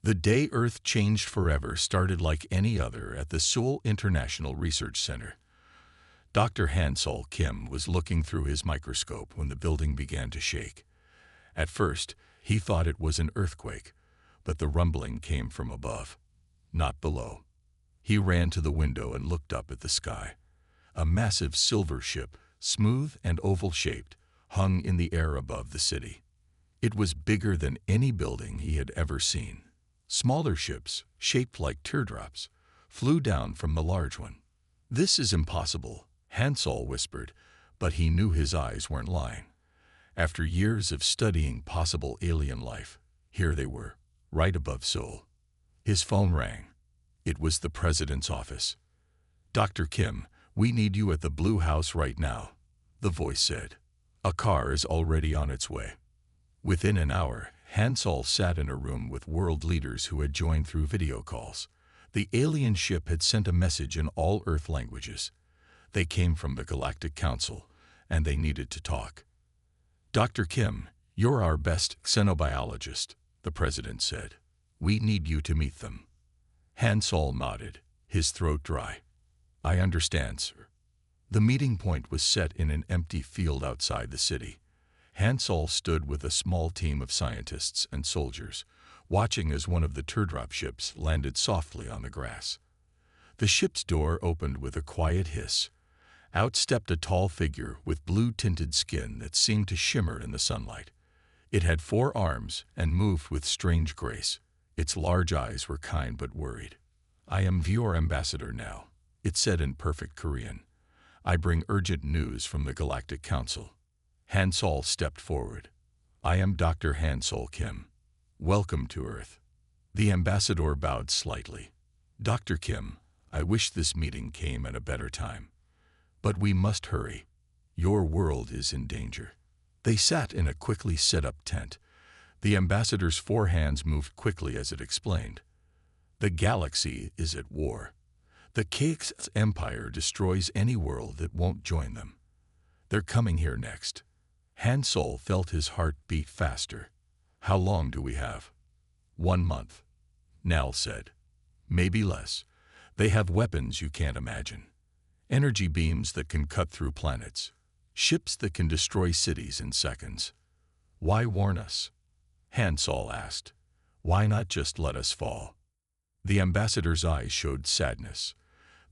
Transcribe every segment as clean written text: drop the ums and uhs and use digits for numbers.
The day Earth changed forever started like any other at the Seoul International Research Center. Dr. Hansol Kim was looking through his microscope when the building began to shake. At first, he thought it was an earthquake, but the rumbling came from above, not below. He ran to the window and looked up at the sky. A massive silver ship, smooth and oval-shaped, hung in the air above the city. It was bigger than any building he had ever seen. Smaller ships, shaped like teardrops, flew down from the large one. "This is impossible," Hansol whispered, but he knew his eyes weren't lying. After years of studying possible alien life, here they were, right above Seoul. His phone rang. It was the president's office. "Dr. Kim, we need you at the Blue House right now," the voice said. "A car is already on its way." Within an hour, Hansol sat in a room with world leaders who had joined through video calls. The alien ship had sent a message in all Earth languages. They came from the Galactic Council, and they needed to talk. "Dr. Kim, you're our best xenobiologist," the president said. "We need you to meet them." Hansol nodded, his throat dry. "I understand, sir." The meeting point was set in an empty field outside the city. Hansol stood with a small team of scientists and soldiers, watching as one of the teardrop ships landed softly on the grass. The ship's door opened with a quiet hiss. Out stepped a tall figure with blue-tinted skin that seemed to shimmer in the sunlight. It had 4 arms and moved with strange grace. Its large eyes were kind but worried. "I am your ambassador now," it said in perfect Korean. "I bring urgent news from the Galactic Council." Hansol stepped forward. "I am Dr. Hansol Kim. Welcome to Earth." The ambassador bowed slightly. "Dr. Kim, I wish this meeting came at a better time. But we must hurry. Your world is in danger." They sat in a quickly set-up tent. The ambassador's 4 hands moved quickly as it explained. "The galaxy is at war. The HFY Empire destroys any world that won't join them. They're coming here next." Hansol felt his heart beat faster. "How long do we have?" "1 month," Nal said. "Maybe less. They have weapons you can't imagine. Energy beams that can cut through planets. Ships that can destroy cities in seconds." "Why warn us?" Hansol asked. "Why not just let us fall?" The ambassador's eyes showed sadness.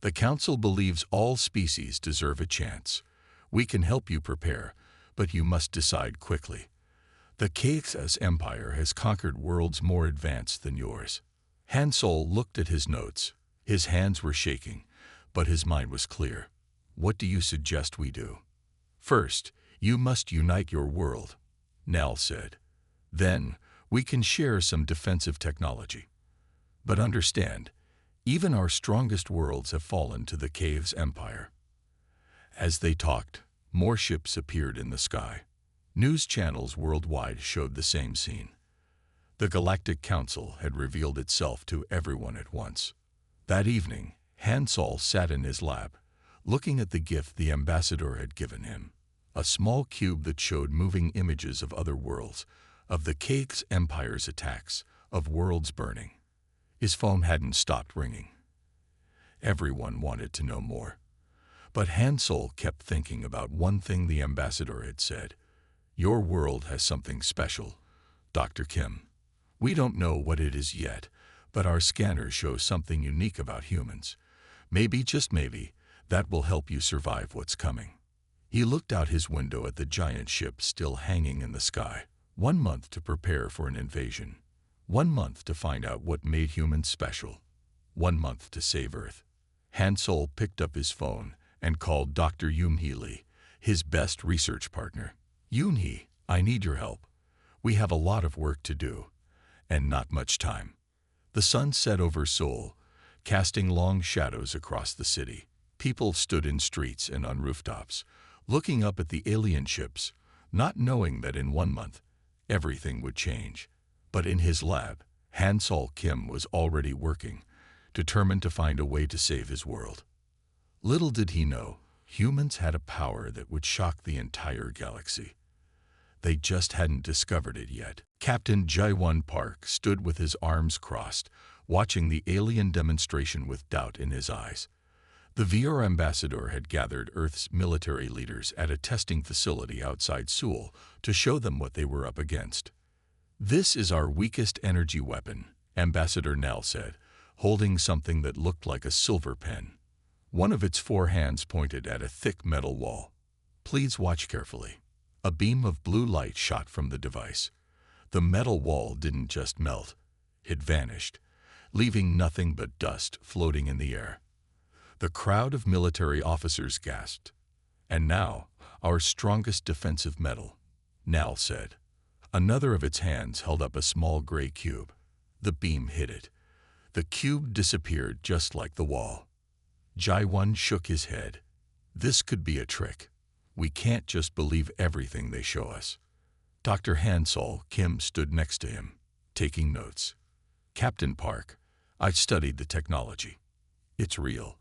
"The Council believes all species deserve a chance. We can help you prepare, but you must decide quickly. The HFY Empire has conquered worlds more advanced than yours." Hansol looked at his notes. His hands were shaking, but his mind was clear. "What do you suggest we do?" "First, you must unite your world," Nal said. "Then, we can share some defensive technology. But understand, even our strongest worlds have fallen to the HFY Empire." As they talked, more ships appeared in the sky. News channels worldwide showed the same scene. The Galactic Council had revealed itself to everyone at once. That evening, Hansol sat in his lab, looking at the gift the ambassador had given him. A small cube that showed moving images of other worlds, of the HFY Empire's attacks, of worlds burning. His phone hadn't stopped ringing. Everyone wanted to know more. But Hansol kept thinking about one thing the ambassador had said. "Your world has something special, Dr. Kim. We don't know what it is yet, but our scanners show something unique about humans. Maybe, just maybe, that will help you survive what's coming." He looked out his window at the giant ship still hanging in the sky. 1 month to prepare for an invasion. 1 month to find out what made humans special. 1 month to save Earth. Hansol picked up his phone and called Dr. Yoon-hee Lee, his best research partner. "Yoon-hee, I need your help. We have a lot of work to do, and not much time." The sun set over Seoul, casting long shadows across the city. People stood in streets and on rooftops, looking up at the alien ships, not knowing that in 1 month, everything would change. But in his lab, Hansol Kim was already working, determined to find a way to save his world. Little did he know, humans had a power that would shock the entire galaxy. They just hadn't discovered it yet. Captain Jae-won Park stood with his arms crossed, watching the alien demonstration with doubt in his eyes. The VR ambassador had gathered Earth's military leaders at a testing facility outside Seoul to show them what they were up against. "This is our weakest energy weapon," Ambassador Nell said, holding something that looked like a silver pen. One of its four hands pointed at a thick metal wall. "Please watch carefully." A beam of blue light shot from the device. The metal wall didn't just melt, it vanished, leaving nothing but dust floating in the air. The crowd of military officers gasped. "And now, our strongest defensive metal," Nell said. Another of its hands held up a small gray cube. The beam hit it. The cube disappeared just like the wall. Jae-won shook his head. "This could be a trick. We can't just believe everything they show us." Dr. Han-Sol Kim stood next to him, taking notes. "Captain Park, I've studied the technology. It's real.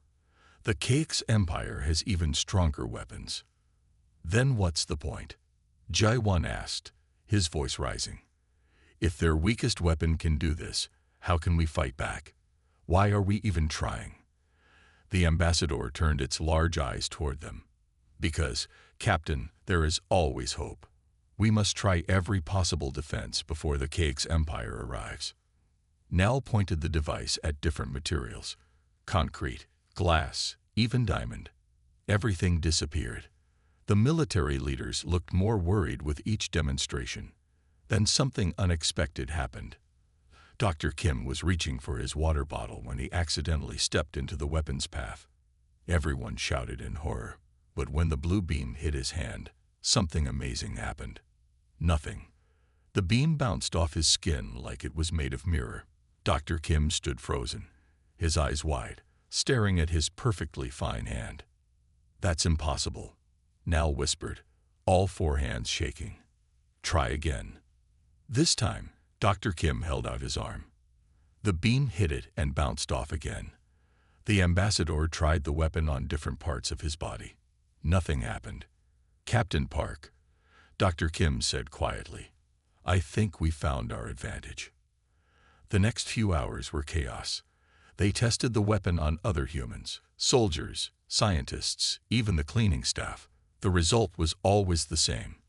The Cake's empire has even stronger weapons." "Then what's the point?" Jae-won asked, his voice rising. "If their weakest weapon can do this, how can we fight back? Why are we even trying?" The ambassador turned its large eyes toward them. "Because, Captain, there is always hope. We must try every possible defense before the Cake's empire arrives." Nell pointed the device at different materials. Concrete, glass, even diamond. Everything disappeared. The military leaders looked more worried with each demonstration. Then something unexpected happened. Dr. Kim was reaching for his water bottle when he accidentally stepped into the weapon's path. Everyone shouted in horror, but when the blue beam hit his hand, something amazing happened. Nothing. The beam bounced off his skin like it was made of mirror. Dr. Kim stood frozen, his eyes wide, staring at his perfectly fine hand. "That's impossible," Nell whispered, all four hands shaking. "Try again." This time, Dr. Kim held out his arm. The beam hit it and bounced off again. The ambassador tried the weapon on different parts of his body. Nothing happened. "Captain Park," Dr. Kim said quietly, "I think we found our advantage." The next few hours were chaos. They tested the weapon on other humans, soldiers, scientists, even the cleaning staff. The result was always the same.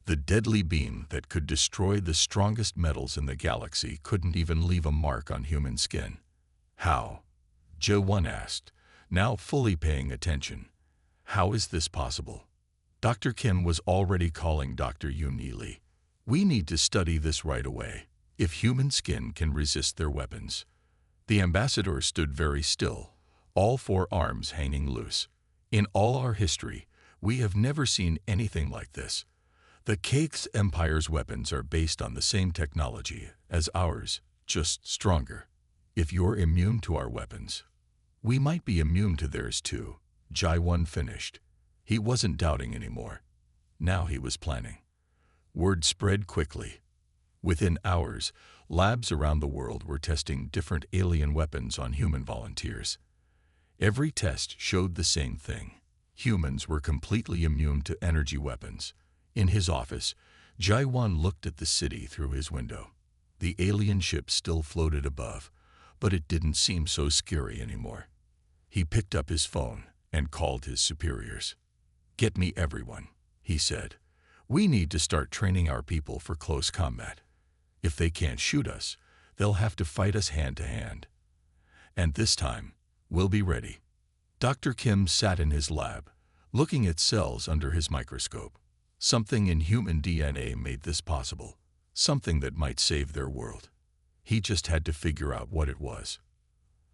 The deadly beam that could destroy the strongest metals in the galaxy couldn't even leave a mark on human skin. "How?" Jae-won asked, now fully paying attention. "How is this possible?" Dr. Kim was already calling Dr. Yoon Lee. "We need to study this right away. If human skin can resist their weapons." The ambassador stood very still, all four arms hanging loose. "In all our history, we have never seen anything like this. The Cake's empire's weapons are based on the same technology as ours, just stronger. If you're immune to our weapons, we might be immune to theirs too." Jae-won finished. He wasn't doubting anymore. Now he was planning. Word spread quickly. Within hours, labs around the world were testing different alien weapons on human volunteers. Every test showed the same thing. Humans were completely immune to energy weapons. In his office, Jae-won looked at the city through his window. The alien ship still floated above, but it didn't seem so scary anymore. He picked up his phone and called his superiors. "Get me everyone," he said. "We need to start training our people for close combat. If they can't shoot us, they'll have to fight us hand to hand. And this time, we'll be ready." Dr. Kim sat in his lab, looking at cells under his microscope. Something in human DNA made this possible, something that might save their world. He just had to figure out what it was.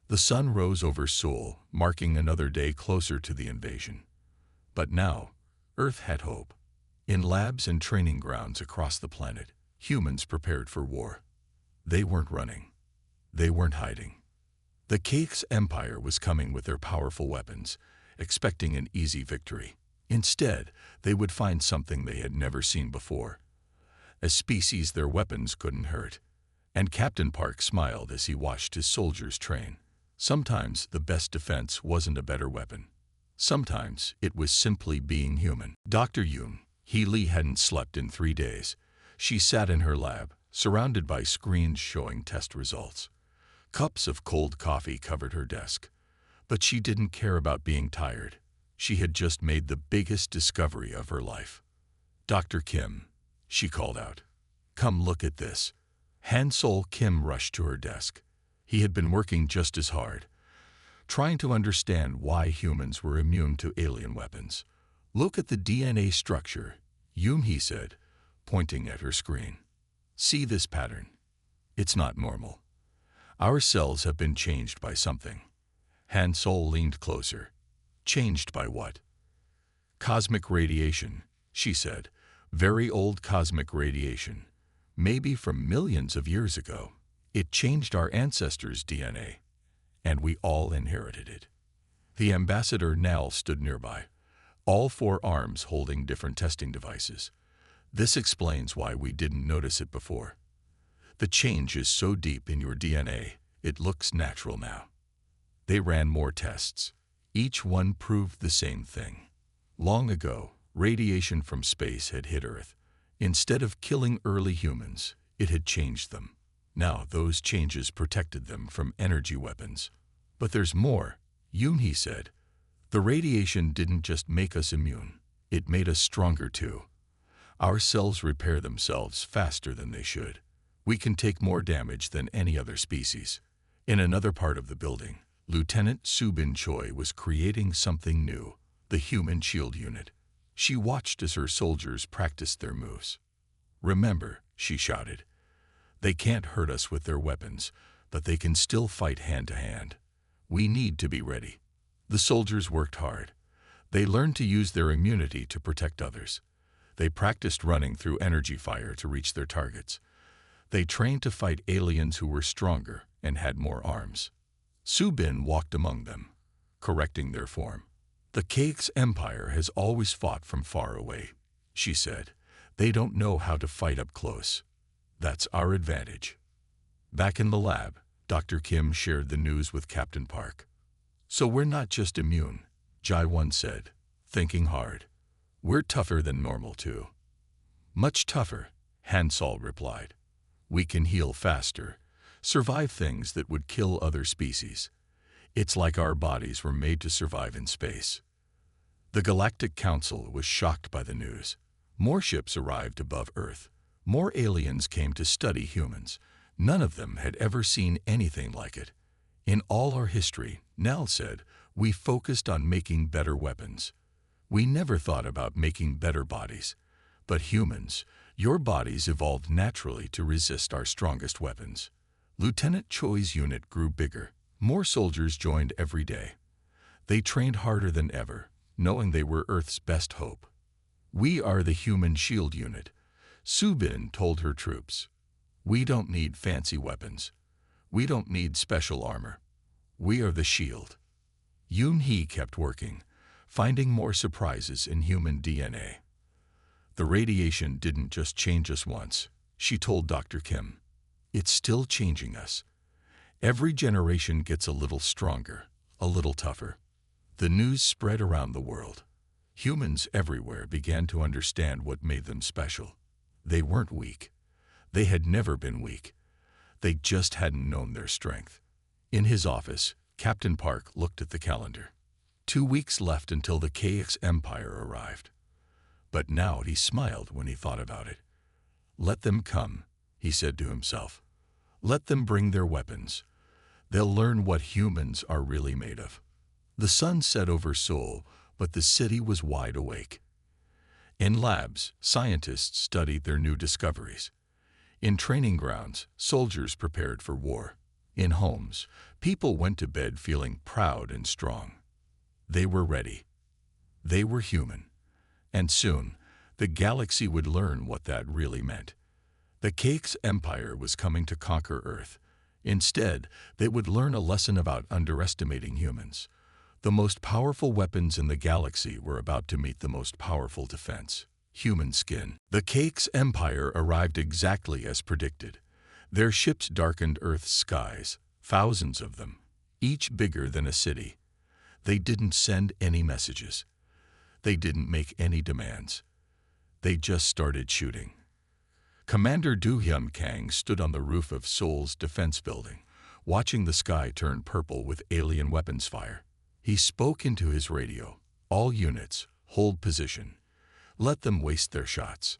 The sun rose over Seoul, marking another day closer to the invasion. But now, Earth had hope. In labs and training grounds across the planet, humans prepared for war. They weren't running. They weren't hiding. The Cake's empire was coming with their powerful weapons, expecting an easy victory. Instead, they would find something they had never seen before. A species their weapons couldn't hurt. And Captain Park smiled as he watched his soldiers train. Sometimes the best defense wasn't a better weapon. Sometimes it was simply being human. "Dr. Yoon," Healy hadn't slept in 3 days. She sat in her lab, surrounded by screens showing test results. Cups of cold coffee covered her desk. But she didn't care about being tired. She had just made the biggest discovery of her life. "Dr. Kim," she called out. "Come look at this." Hansol Kim rushed to her desk. He had been working just as hard, trying to understand why humans were immune to alien weapons. "Look at the DNA structure," he said, pointing at her screen. "See this pattern? It's not normal. Our cells have been changed by something." Hansol leaned closer. "Changed by what?" "Cosmic radiation," she said. "Very old cosmic radiation. Maybe from millions of years ago. It changed our ancestors' DNA, and we all inherited it." The ambassador Nell stood nearby, all 4 arms holding different testing devices. "This explains why we didn't notice it before. The change is so deep in your DNA, it looks natural now." They ran more tests. Each one proved the same thing. Long ago, radiation from space had hit Earth. Instead of killing early humans, it had changed them. Now those changes protected them from energy weapons. "But there's more," he said. "The radiation didn't just make us immune. It made us stronger too. Our cells repair themselves faster than they should. We can take more damage than any other species." In another part of the building, Lieutenant Subin Choi was creating something new, the Human Shield Unit. She watched as her soldiers practiced their moves. "Remember," she shouted, "they can't hurt us with their weapons, but they can still fight hand to hand. We need to be ready." The soldiers worked hard. They learned to use their immunity to protect others. They practiced running through energy fire to reach their targets. They trained to fight aliens who were stronger and had more arms. Subin walked among them, correcting their form. "The Cake's empire has always fought from far away," she said. "They don't know how to fight up close. That's our advantage." Back in the lab, Dr. Kim shared the news with Captain Park. "So we're not just immune," Jai-1 said, thinking hard. "We're tougher than normal too." "Much tougher," Hansol replied. "We can heal faster, survive things that would kill other species. It's like our bodies were made to survive in space." The Galactic Council was shocked by the news. More ships arrived above Earth. More aliens came to study humans. None of them had ever seen anything like it. "In all our history," Nell said, "we focused on making better weapons. We never thought about making better bodies. But humans, your bodies evolved naturally to resist our strongest weapons." Lieutenant Choi's unit grew bigger. More soldiers joined every day. They trained harder than ever, knowing they were Earth's best hope. "We are the Human Shield Unit," Subin told her troops. "We don't need fancy weapons. We don't need special armor. We are the shield." Yoon-hee kept working, finding more surprises in human DNA. "The radiation didn't just change us once," she told Dr. Kim. "It's still changing us. Every generation gets a little stronger, a little tougher." The news spread around the world. Humans everywhere began to understand what made them special. They weren't weak. They had never been weak. They just hadn't known their strength. In his office, Captain Park looked at the calendar. 2 weeks left until the KX Empire arrived. But now he smiled when he thought about it. "Let them come," he said to himself. "Let them bring their weapons. They'll learn what humans are really made of." The sun set over Seoul, but the city was wide awake. In labs, scientists studied their new discoveries. In training grounds, soldiers prepared for war. In homes, people went to bed feeling proud and strong. They were ready. They were human. And soon, the galaxy would learn what that really meant. The Cake's empire was coming to conquer Earth. Instead, they would learn a lesson about underestimating humans. The most powerful weapons in the galaxy were about to meet the most powerful defense: human skin. The Cake's empire arrived exactly as predicted. Their ships darkened Earth's skies, thousands of them, each bigger than a city. They didn't send any messages. They didn't make any demands. They just started shooting. Commander Du Hyun Kang stood on the roof of Seoul's defense building, watching the sky turn purple with alien weapons fire. He spoke into his radio. All units, hold position. Let them waste their shots.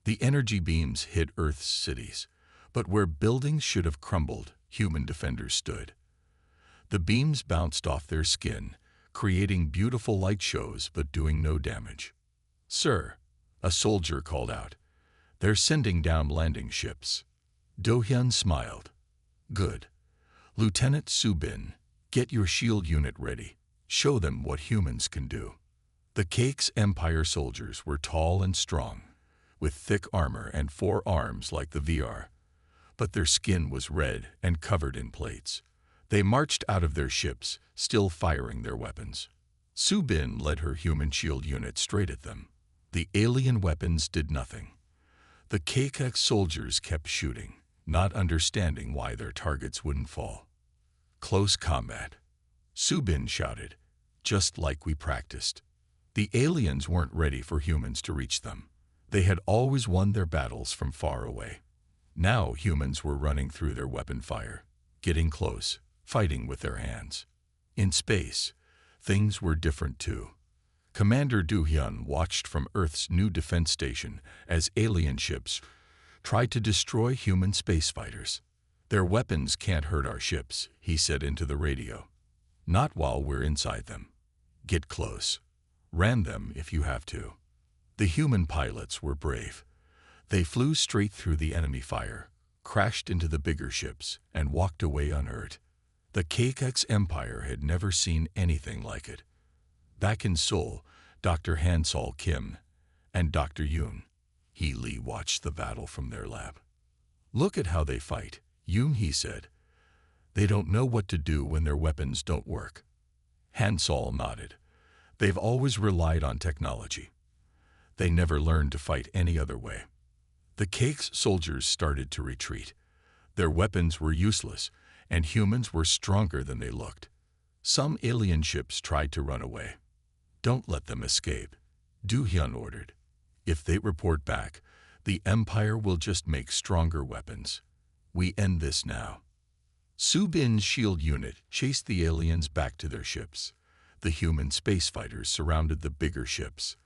The energy beams hit Earth's cities, but where buildings should have crumbled, human defenders stood. The beams bounced off their skin, creating beautiful light shows but doing no damage. "Sir," a soldier called out, "they're sending down landing ships." Do-hyun smiled. "Good. Lieutenant Subin, get your shield unit ready. Show them what humans can do." The Cake's Empire soldiers were tall and strong, with thick armor and 4 arms like the VR. But their skin was red and covered in plates. They marched out of their ships, still firing their weapons. Subin led her human shield unit straight at them. The alien weapons did nothing. The KK soldiers kept shooting, not understanding why their targets wouldn't fall. "Close combat," Subin shouted, "just like we practiced." The aliens weren't ready for humans to reach them. They had always won their battles from far away. Now humans were running through their weapon fire, getting close, fighting with their hands. In space, things were different too. Commander Do-hyun watched from Earth's new defense station as alien ships tried to destroy human space fighters. "Their weapons can't hurt our ships," he said into the radio. "Not while we're inside them. Get close. Ram them if you have to." The human pilots were brave. They flew straight through the enemy fire, crashed into the bigger ships, and walked away unhurt. The KK's Empire had never seen anything like it. Back in Seoul, Dr. Hansol Kim and Dr. Yoon Hee Lee watched the battle from their lab. "Look at how they fight," Yoon Hee said. "They don't know what to do when their weapons don't work." Hansol nodded. "They've always relied on technology. They never learned to fight any other way." The Cake's soldiers started to retreat. Their weapons were useless, and humans were stronger than they looked. Some alien ships tried to run away. "Don't let them escape," Do-hyun ordered. "If they report back, the Empire will just make stronger weapons. We end this now." Subin's shield unit chased the aliens back to their ships. The human space fighters surrounded the bigger ships.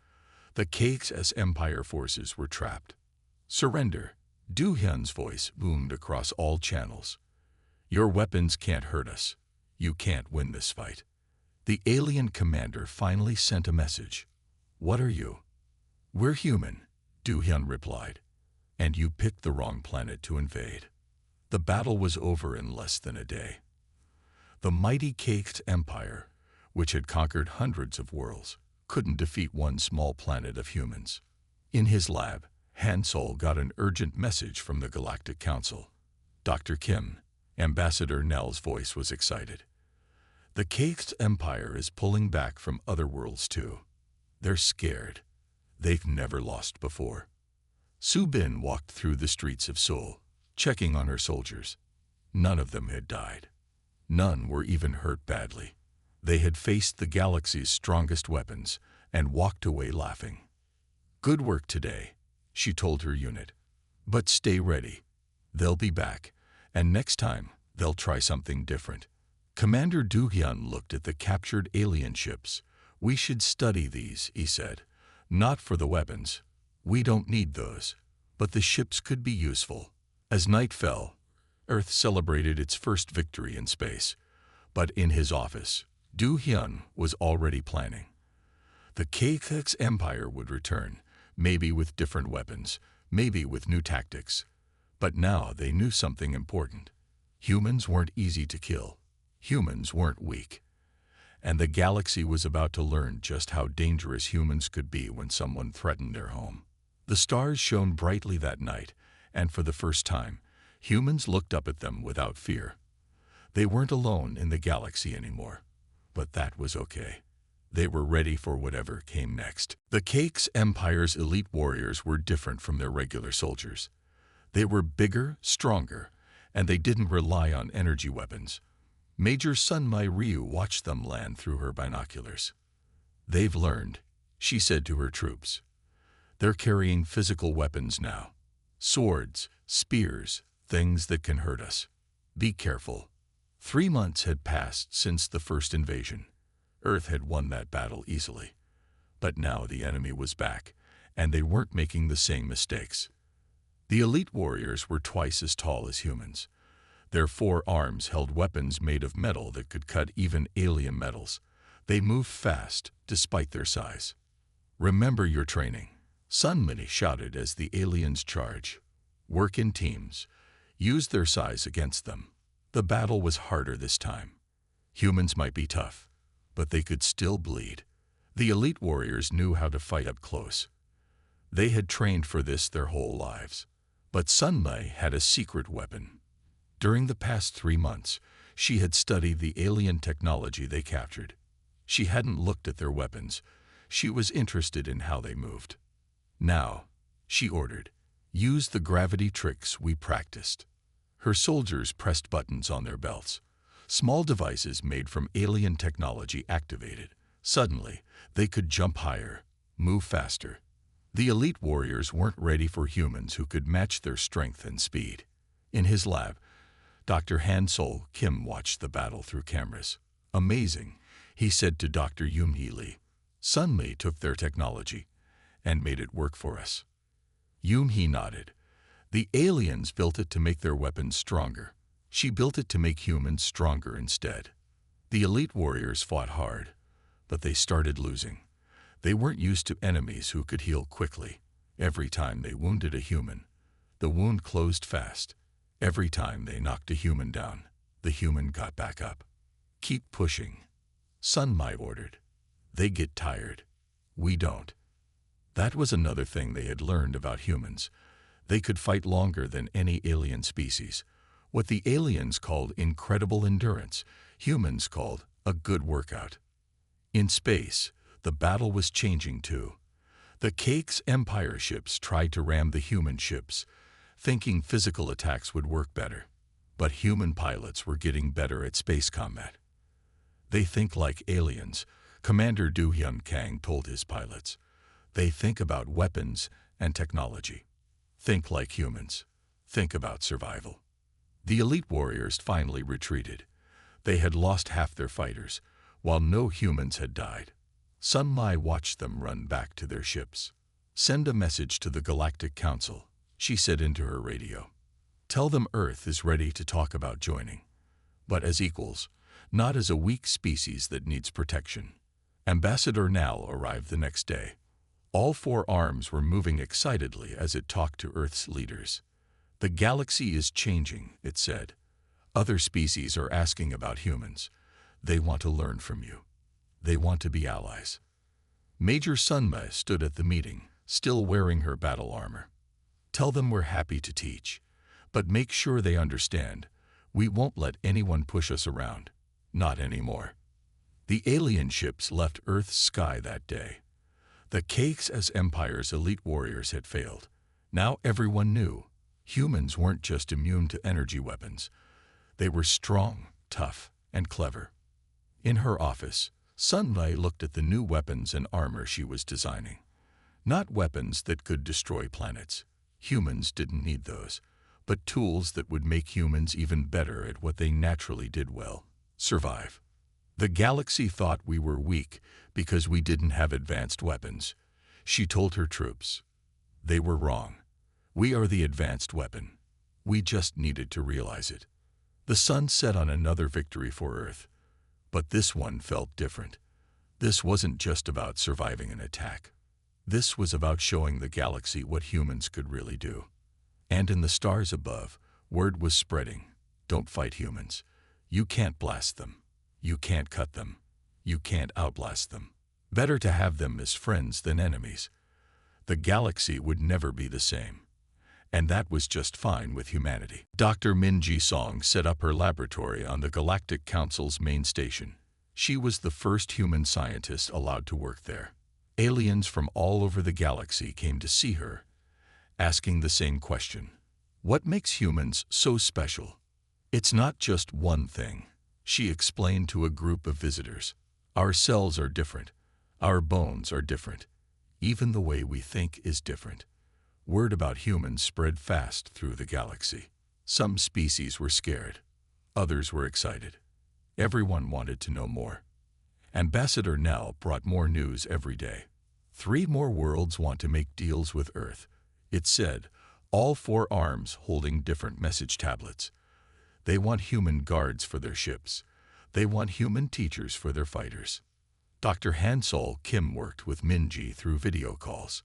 The Cake's Empire forces were trapped. "Surrender," Do-hyun's voice boomed across all channels. "Your weapons can't hurt us. You can't win this fight." The alien commander finally sent a message. "What are you?" "We're human," Do-hyun replied. "And you picked the wrong planet to invade." The battle was over in less than a day. The mighty Cake's Empire, which had conquered hundreds of worlds, couldn't defeat one small planet of humans. In his lab, Hansol got an urgent message from the Galactic Council. "Dr. Kim," Ambassador Nell's voice was excited. "The Cake's Empire is pulling back from other worlds too. They're scared. They've never lost before." Subin walked through the streets of Seoul, checking on her soldiers. None of them had died. None were even hurt badly. They had faced the galaxy's strongest weapons and walked away laughing. "Good work today," she told her unit. "But stay ready. They'll be back, and next time they'll try something different." Commander Do-hyun looked at the captured alien ships. "We should study these," he said. "Not for the weapons. We don't need those. But the ships could be useful." As night fell, Earth celebrated its first victory in space. But in his office, Do-hyun was already planning. The KK's Empire would return, maybe with different weapons, maybe with new tactics. But now they knew something important. Humans weren't easy to kill. Humans weren't weak. And the galaxy was about to learn just how dangerous humans could be when someone threatened their home. The stars shone brightly that night, and for the first time, humans looked up at them without fear. They weren't alone in the galaxy anymore. But that was okay. They were ready for whatever came next. The Cake's Empire's elite warriors were different from their regular soldiers. They were bigger, stronger, and they didn't rely on energy weapons. Major Sunmai Ryu watched them land through her binoculars. "They've learned," she said to her troops. They're carrying physical weapons now. Swords, spears, things that can hurt us. Be careful. 3 months had passed since the first invasion. Earth had won that battle easily. But now the enemy was back, and they weren't making the same mistakes. The elite warriors were twice as tall as humans. Their 4 arms held weapons made of metal that could cut even alien metals. They moved fast, despite their size. "Remember your training," Sunmini shouted as the aliens charged. "Work in teams. Use their size against them." The battle was harder this time. Humans might be tough, but they could still bleed. The elite warriors knew how to fight up close. They had trained for this their whole lives. But Sunmei had a secret weapon. During the past 3 months, she had studied the alien technology they captured. She hadn't looked at their weapons. She was interested in how they moved. "Now," she ordered, "use the gravity tricks we practiced." Her soldiers pressed buttons on their belts. Small devices made from alien technology activated. Suddenly, they could jump higher, move faster. The elite warriors weren't ready for humans who could match their strength and speed. In his lab, Dr. Han-Sol Kim watched the battle through cameras. "Amazing," he said to Dr. Yoon-hee Lee. "Sunmi took their technology and made it work for us." Yoon-hee nodded. "The aliens built it to make their weapons stronger. She built it to make humans stronger instead." The elite warriors fought hard, but they started losing. They weren't used to enemies who could heal quickly. Every time they wounded a human, the wound closed fast. Every time they knocked a human down, the human got back up. "Keep pushing," Sunmai ordered. "They get tired. We don't." That was another thing they had learned about humans. They could fight longer than any alien species. What the aliens called incredible endurance, humans called a good workout. In space, the battle was changing too. The Cake's Empire ships tried to ram the human ships, thinking physical attacks would work better. But human pilots were getting better at space combat. "They think like aliens," Commander Du Hyun Kang told his pilots. "They think about weapons and technology. Think like humans. Think about survival." The elite warriors finally retreated. They had lost half their fighters, while no humans had died. Sun Mai watched them run back to their ships. "Send a message to the Galactic Council," she said into her radio. "Tell them Earth is ready to talk about joining, but as equals, not as a weak species that needs protection." Ambassador Nal arrived the next day. All 4 arms were moving excitedly as it talked to Earth's leaders. "The galaxy is changing," it said. "Other species are asking about humans. They want to learn from you. They want to be allies." Major Sunma stood at the meeting, still wearing her battle armor. "Tell them we're happy to teach, but make sure they understand. We won't let anyone push us around. Not anymore." The alien ships left Earth's sky that day. The Cakes as Empire's elite warriors had failed. Now everyone knew. Humans weren't just immune to energy weapons. They were strong, tough, and clever. In her office, Sunlay looked at the new weapons and armor she was designing. Not weapons that could destroy planets. Humans didn't need those, but tools that would make humans even better at what they naturally did well: survive. "The galaxy thought we were weak because we didn't have advanced weapons," she told her troops. They were wrong. We are the advanced weapon. We just needed to realize it. The sun set on another victory for Earth. But this one felt different. This wasn't just about surviving an attack. This was about showing the galaxy what humans could really do. And in the stars above, word was spreading: don't fight humans. You can't blast them. You can't cut them. You can't outblast them. Better to have them as friends than enemies. The galaxy would never be the same. And that was just fine with humanity. Dr. Min Ji-song set up her laboratory on the Galactic Council's main station. She was the first human scientist allowed to work there. Aliens from all over the galaxy came to see her, asking the same question: what makes humans so special? "It's not just one thing," she explained to a group of visitors. "Our cells are different. Our bones are different. Even the way we think is different. Word about humans spread fast through the galaxy. Some species were scared. Others were excited. Everyone wanted to know more. Ambassador Nell brought more news every day. 3 more worlds want to make deals with Earth. It said, all 4 arms holding different message tablets. They want human guards for their ships. They want human teachers for their fighters. Dr. Hansol Kim worked with Minji through video calls.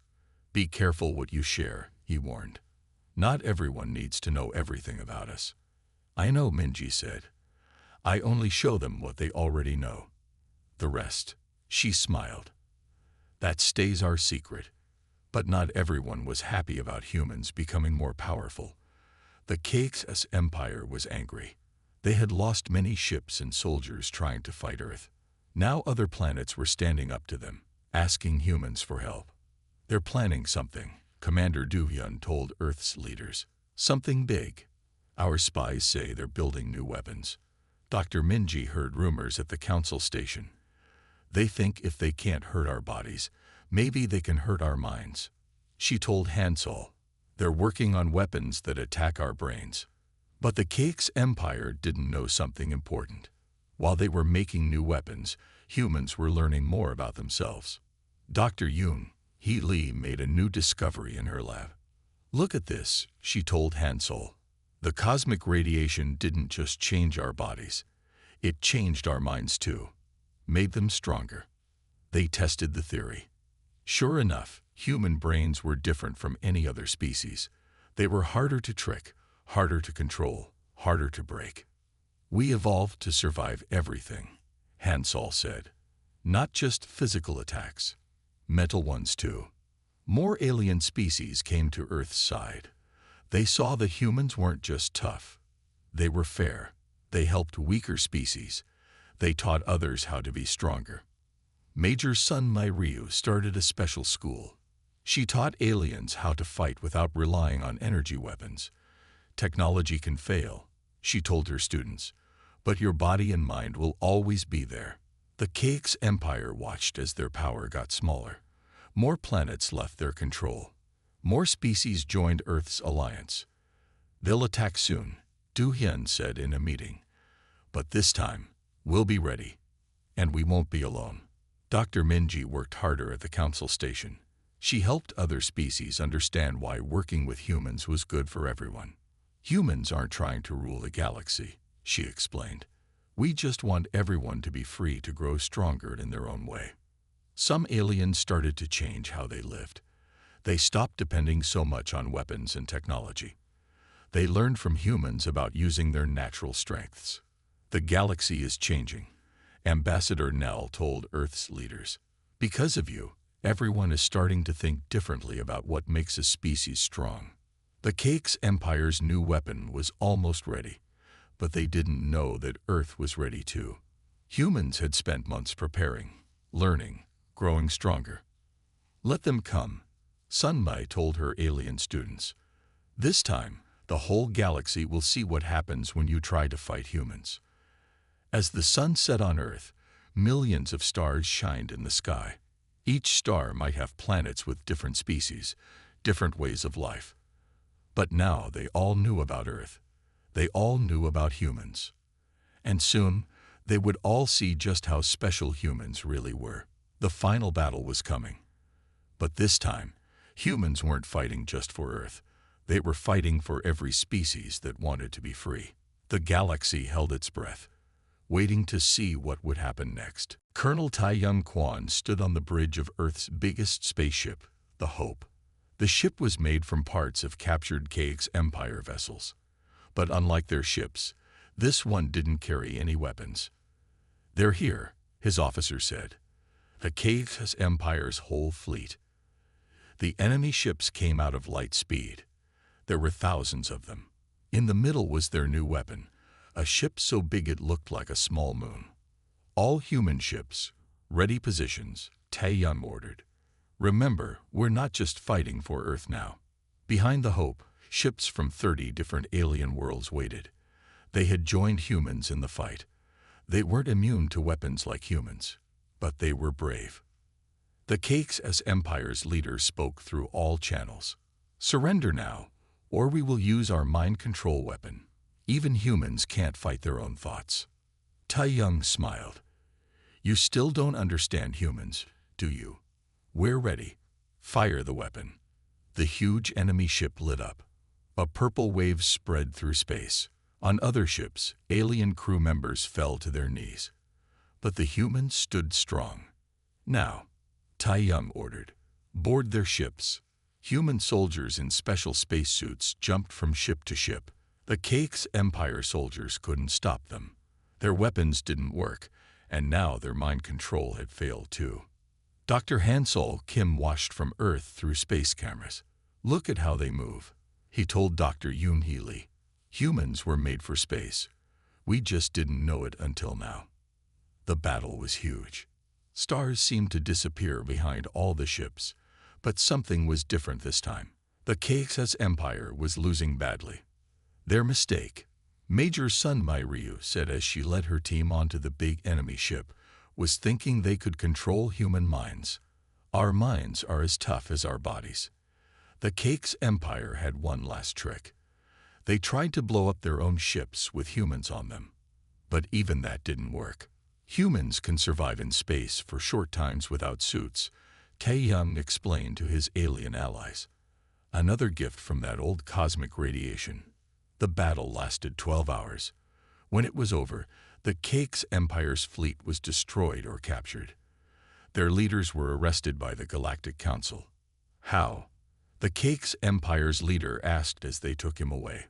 Be careful what you share, he warned. Not everyone needs to know everything about us. I know, Minji said. I only show them what they already know. The rest, she smiled. That stays our secret. But not everyone was happy about humans becoming more powerful. The KXS Empire was angry. They had lost many ships and soldiers trying to fight Earth. Now other planets were standing up to them, asking humans for help. They're planning something, Commander Du-hyun told Earth's leaders. Something big. Our spies say they're building new weapons. Dr. Minji heard rumors at the council station. They think if they can't hurt our bodies, maybe they can hurt our minds. She told Hansol, they're working on weapons that attack our brains. But the KX Empire didn't know something important. While they were making new weapons, humans were learning more about themselves. Dr. Yoon Hee Lee made a new discovery in her lab. Look at this, she told Hansol. The cosmic radiation didn't just change our bodies. It changed our minds too, made them stronger. They tested the theory. Sure enough, human brains were different from any other species. They were harder to trick, harder to control, harder to break. We evolved to survive everything, Hansol said. Not just physical attacks, mental ones too. More alien species came to Earth's side. They saw that humans weren't just tough. They were fair. They helped weaker species. They taught others how to be stronger. Major Sun Mai Ryu started a special school. She taught aliens how to fight without relying on energy weapons. Technology can fail, she told her students, but your body and mind will always be there. The KX Empire watched as their power got smaller. More planets left their control. More species joined Earth's alliance. They'll attack soon, Du-hyun said in a meeting. But this time, we'll be ready. And we won't be alone. Dr. Minji worked harder at the council station. She helped other species understand why working with humans was good for everyone. Humans aren't trying to rule the galaxy, she explained. We just want everyone to be free to grow stronger in their own way. Some aliens started to change how they lived. They stopped depending so much on weapons and technology. They learned from humans about using their natural strengths. The galaxy is changing, Ambassador Nell told Earth's leaders. Because of you, everyone is starting to think differently about what makes a species strong. The KX Empire's new weapon was almost ready, but they didn't know that Earth was ready too. Humans had spent months preparing, learning, growing stronger. Let them come, Sun Mai told her alien students. This time, the whole galaxy will see what happens when you try to fight humans. As the sun set on Earth, millions of stars shined in the sky. Each star might have planets with different species, different ways of life. But now they all knew about Earth. They all knew about humans. And soon, they would all see just how special humans really were. The final battle was coming. But this time, humans weren't fighting just for Earth. They were fighting for every species that wanted to be free. The galaxy held its breath, waiting to see what would happen next. Colonel Tai-Young Kwan stood on the bridge of Earth's biggest spaceship, the Hope. The ship was made from parts of captured KX Empire vessels. But unlike their ships, this one didn't carry any weapons. They're here, his officer said. The KX Empire's whole fleet. The enemy ships came out of light speed. There were thousands of them. In the middle was their new weapon, a ship so big it looked like a small moon. All human ships, ready positions, Tai-Young ordered. Remember, we're not just fighting for Earth now. Behind the Hope, ships from 30 different alien worlds waited. They had joined humans in the fight. They weren't immune to weapons like humans, but they were brave. The Cakes as Empire's leader spoke through all channels. Surrender now, or we will use our mind control weapon. Even humans can't fight their own thoughts. Tai Young smiled. You still don't understand humans, do you? We're ready. Fire the weapon. The huge enemy ship lit up. A purple wave spread through space. On other ships, alien crew members fell to their knees. But the humans stood strong. Now, Tai Young ordered, board their ships. Human soldiers in special spacesuits jumped from ship to ship. The Cakes Empire soldiers couldn't stop them. Their weapons didn't work, and now their mind control had failed too. Dr. Hansol Kim watched from Earth through space cameras. Look at how they move, he told Dr. Yoon Hee Lee. Humans were made for space. We just didn't know it until now. The battle was huge. Stars seemed to disappear behind all the ships, but something was different this time. The Cakes Empire was losing badly. Their mistake, Major Sun Mai Ryu said as she led her team onto the big enemy ship, was thinking they could control human minds. Our minds are as tough as our bodies. The Cakes Empire had one last trick. They tried to blow up their own ships with humans on them. But even that didn't work. Humans can survive in space for short times without suits, Tai Young explained to his alien allies. Another gift from that old cosmic radiation. The battle lasted 12 hours. When it was over, the Cakes Empire's fleet was destroyed or captured. Their leaders were arrested by the Galactic Council. How? The Cakes Empire's leader asked as they took him away.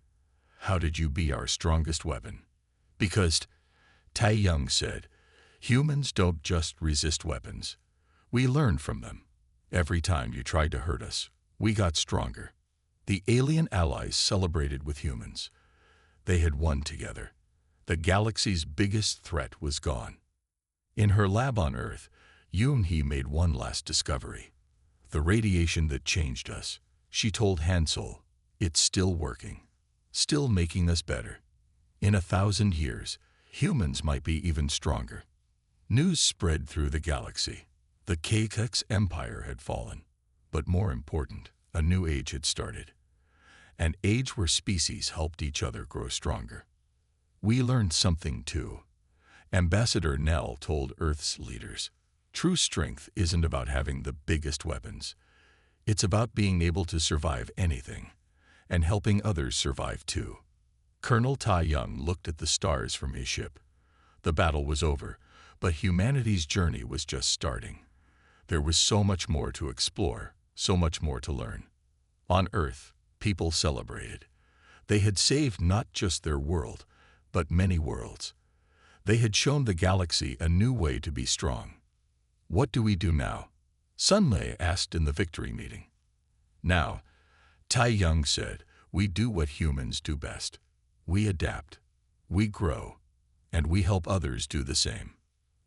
How did you be our strongest weapon? Because, Tai Young said, humans don't just resist weapons. We learned from them. Every time you tried to hurt us, we got stronger. The alien allies celebrated with humans. They had won together. The galaxy's biggest threat was gone. In her lab on Earth, Yoon Hee made one last discovery. The radiation that changed us, she told Hansol, it's still working, still making us better. In 1,000 years, humans might be even stronger. News spread through the galaxy. The Cakes Empire had fallen. But more important, a new age had started. An age where species helped each other grow stronger. We learned something too. Ambassador Nell told Earth's leaders, true strength isn't about having the biggest weapons. It's about being able to survive anything, and helping others survive too. Colonel Tai Young looked at the stars from his ship. The battle was over, but humanity's journey was just starting. There was so much more to explore, so much more to learn. On Earth, people celebrated. They had saved not just their world, but many worlds. They had shown the galaxy a new way to be strong. What do we do now? Sun Lei asked in the victory meeting. Now, Tai Young said, we do what humans do best. We adapt, we grow, and we help others do the same.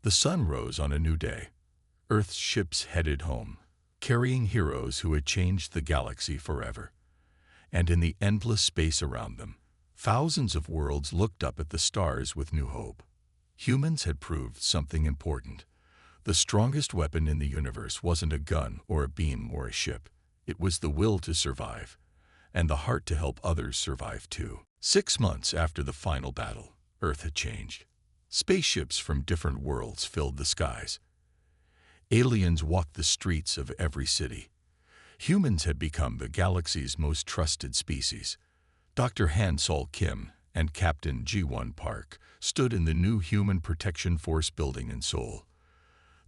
The sun rose on a new day. Earth's ships headed home, carrying heroes who had changed the galaxy forever. And in the endless space around them, thousands of worlds looked up at the stars with new hope. Humans had proved something important. The strongest weapon in the universe wasn't a gun or a beam or a ship. It was the will to survive, and the heart to help others survive too. 6 months after the final battle, Earth had changed. Spaceships from different worlds filled the skies. Aliens walked the streets of every city. Humans had become the galaxy's most trusted species. Dr. Hansol Kim and Captain Ji-won Park stood in the new Human Protection Force building in Seoul.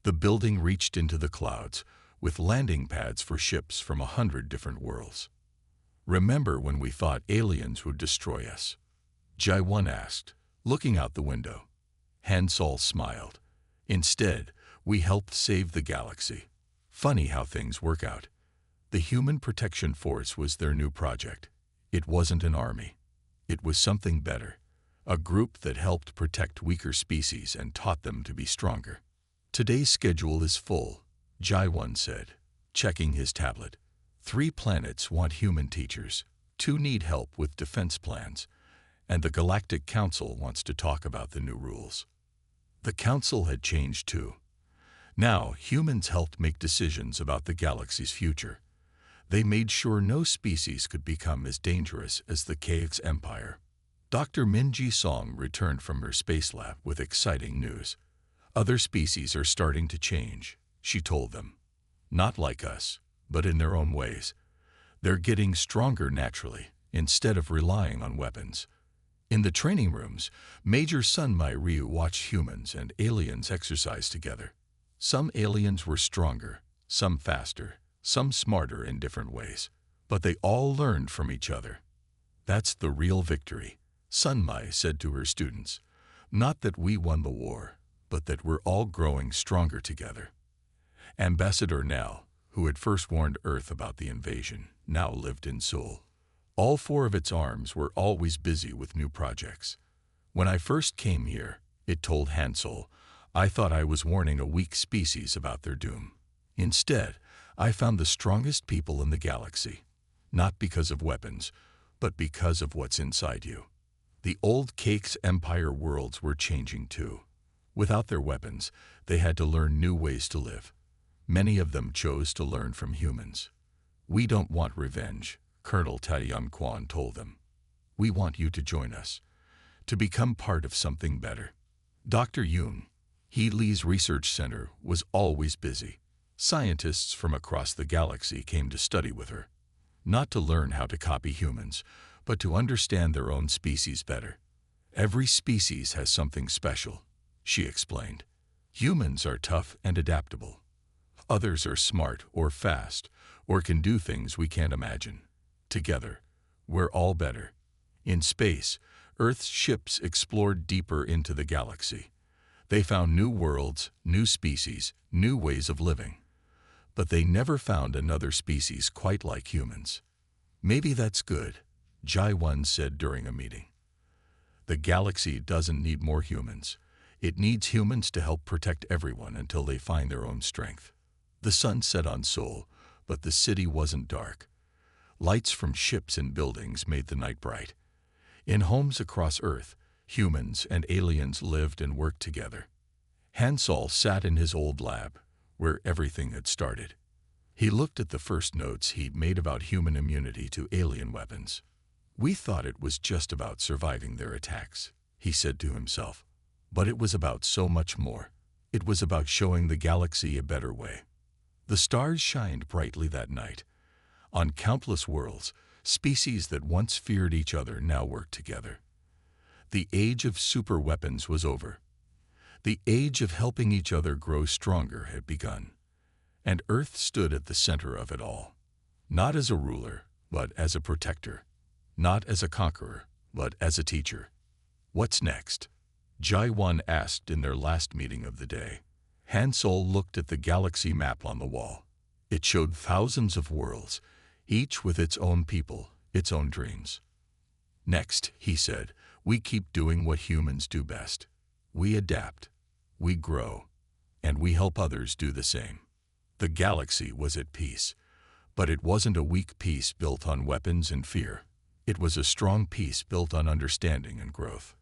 The building reached into the clouds, with landing pads for ships from 100 different worlds. Remember when we thought aliens would destroy us? Ji-won asked, looking out the window. Hansol smiled. Instead, we helped save the galaxy. Funny how things work out. The Human Protection Force was their new project. It wasn't an army. It was something better. A group that helped protect weaker species and taught them to be stronger. Today's schedule is full, Ji-won said, checking his tablet. 3 planets want human teachers, 2 need help with defense plans, and the Galactic Council wants to talk about the new rules. The Council had changed too. Now, humans helped make decisions about the galaxy's future. They made sure no species could become as dangerous as the KX Empire. Dr. Minji Song returned from her space lab with exciting news. Other species are starting to change, she told them. Not like us, but in their own ways. They're getting stronger naturally, instead of relying on weapons. In the training rooms, Major Sunmai Ryu watched humans and aliens exercise together. Some aliens were stronger, some faster, some smarter in different ways. But they all learned from each other. That's the real victory, Sunmai said to her students. Not that we won the war, but that we're all growing stronger together. Ambassador Nal, who had first warned Earth about the invasion, now lived in Seoul. All four of its arms were always busy with new projects. When I first came here, it told Hansel, I thought I was warning a weak species about their doom. Instead, I found the strongest people in the galaxy. Not because of weapons, but because of what's inside you. The old KX Empire worlds were changing too. Without their weapons, they had to learn new ways to live. Many of them chose to learn from humans. We don't want revenge, Colonel Taeyang Kwan told them. We want you to join us, to become part of something better. Dr. Yoon, Heatley's research center, was always busy. Scientists from across the galaxy came to study with her. Not to learn how to copy humans, but to understand their own species better. Every species has something special, she explained. Humans are tough and adaptable. Others are smart or fast, or can do things we can't imagine. Together, we're all better. In space, Earth's ships explored deeper into the galaxy. They found new worlds, new species, new ways of living. But they never found another species quite like humans. Maybe that's good, Jai-Won said during a meeting. The galaxy doesn't need more humans. It needs humans to help protect everyone until they find their own strength. The sun set on Seoul, but the city wasn't dark. Lights from ships and buildings made the night bright. In homes across Earth, humans and aliens lived and worked together. Hansol sat in his old lab, where everything had started. He looked at the first notes he'd made about human immunity to alien weapons. We thought it was just about surviving their attacks, he said to himself. But it was about so much more. It was about showing the galaxy a better way. The stars shined brightly that night. On countless worlds, species that once feared each other now worked together. The age of super weapons was over. The age of helping each other grow stronger had begun. And Earth stood at the center of it all. Not as a ruler, but as a protector. Not as a conqueror, but as a teacher. What's next? Jai-Won asked in their last meeting of the day. Hansol looked at the galaxy map on the wall. It showed thousands of worlds, each with its own people, its own dreams. Next, he said, we keep doing what humans do best. We adapt, we grow, and we help others do the same. The galaxy was at peace, but it wasn't a weak peace built on weapons and fear. It was a strong peace built on understanding and growth.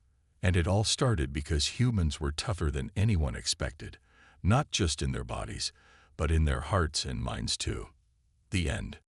And it all started because humans were tougher than anyone expected, not just in their bodies, but in their hearts and minds too. The end.